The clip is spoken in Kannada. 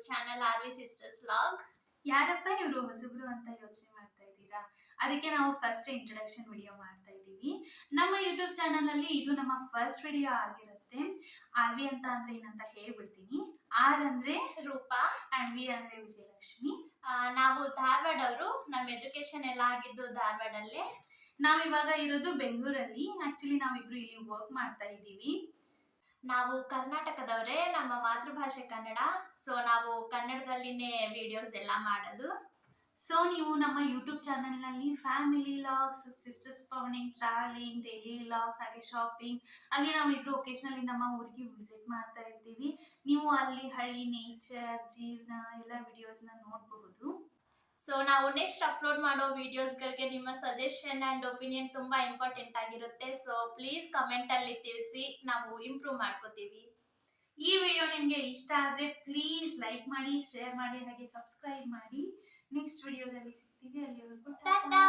Channel R V sisters vlog. ಯಾರಪ್ಪ ಇವರು ಹೊಸಬ್ರು ಅಂತ ಯೋಚನೆ ಮಾಡ್ತಾ ಇದ್ದೀರಾ? ಅದಕ್ಕೆ ನಾವು ಫಸ್ಟ್ ಇಂಟ್ರೊಡಕ್ಷನ್ ವಿಡಿಯೋ ಮಾಡ್ತಾ ಇದ್ದೀವಿ. ನಮ್ಮ ಯೂಟ್ಯೂಬ್ ಚಾನಲ್ ಅಲ್ಲಿ ಇದು ನಮ್ಮ ಫಸ್ಟ್ ವಿಡಿಯೋ ಆಗಿರುತ್ತೆ. ಆರ್ ವಿ ಅಂತ ಅಂದ್ರೆ ಏನಂತ ಹೇಳ್ಬಿಡ್ತೀನಿ. ಆರ್ ಅಂದ್ರೆ ರೂಪಾ ಅಂಡ್ ವಿ ಅಂದ್ರೆ ವಿಜಯಲಕ್ಷ್ಮಿ. ನಾವು ಧಾರವಾಡ ಅವರು. ನಮ್ಮ ಎಜುಕೇಶನ್ ಎಲ್ಲ ಆಗಿದ್ದು ಧಾರವಾಡಲ್ಲೇ. ನಾವಿವಾಗ ಇರೋದು ಬೆಂಗಳೂರಲ್ಲಿ. ಆಕ್ಚುಲಿ ನಾವಿಬ್ರು ಇಲ್ಲಿ ವರ್ಕ್ ಮಾಡ್ತಾ ಇದ್ದೀವಿ. ನಾವು ಕರ್ನಾಟಕದವರೇ, ನಮ್ಮ ಮಾತೃಭಾಷೆ ಕನ್ನಡ. ಸೊ ನಾವು ಕನ್ನಡದಲ್ಲಿನೇ ವಿಡಿಯೋಸ್ ಎಲ್ಲ ಮಾಡೋದು. ಸೊ ನೀವು ನಮ್ಮ ಯೂಟ್ಯೂಬ್ ಚಾನಲ್ ನಲ್ಲಿ ಫ್ಯಾಮಿಲಿ ಲಾಗ್ಸ್, ಸಿಸ್ಟರ್ಸ್ ಪವನಿಂಗ್, ಟ್ರಾವೆಲಿಂಗ್, ಡೈಲಿ ಲಾಗ್ಸ್, ಹಾಗೆ ಶಾಪಿಂಗ್, ಹಾಗೆ ನಾವಿಬ್ರು ಒಕೇಶನಲಿ ನಮ್ಮ ಊರಿಗೆ ವಿಸಿಟ್ ಮಾಡ್ತಾ ಇರ್ತೀವಿ. ನೀವು ಅಲ್ಲಿ ಹಳ್ಳಿ ನೇಚರ್, ಜೀವನ ಎಲ್ಲ ವಿಡಿಯೋಸ್ನ ನೋಡಬಹುದು. ಸೊ ನಾವು ನೆಕ್ಸ್ಟ್ ಅಪ್ಲೋಡ್ ಮಾಡೋ ವಿಡಿಯೋಸ್ಗಳಿಗೆ ನಿಮ್ಮ ಸಜೆಷನ್ ಅಂಡ್ ಒಪಿನಿಯನ್ ತುಂಬಾ ಇಂಪಾರ್ಟೆಂಟ್ ಆಗಿರುತ್ತೆ. ಸೊ ಪ್ಲೀಸ್ ಕಮೆಂಟ್ ಅಲ್ಲಿ ತಿಳಿಸಿ, ನಾವು ಇಂಪ್ರೂವ್ ಮಾಡ್ಕೋತೀವಿ. ಈ ವಿಡಿಯೋ ನಿಮಗೆ ಇಷ್ಟ ಆದರೆ ಪ್ಲೀಸ್ ಲೈಕ್ ಮಾಡಿ, ಶೇರ್ ಮಾಡಿ, ಹಾಗೆ ಸಬ್ಸ್ಕ್ರೈಬ್ ಮಾಡಿ. ನೆಕ್ಸ್ಟ್ ವಿಡಿಯೋದಲ್ಲಿ ಸಿಗ್ತೀವಿ. ಅಲ್ಲಿವರೆಗೂ ಟಾಟಾ.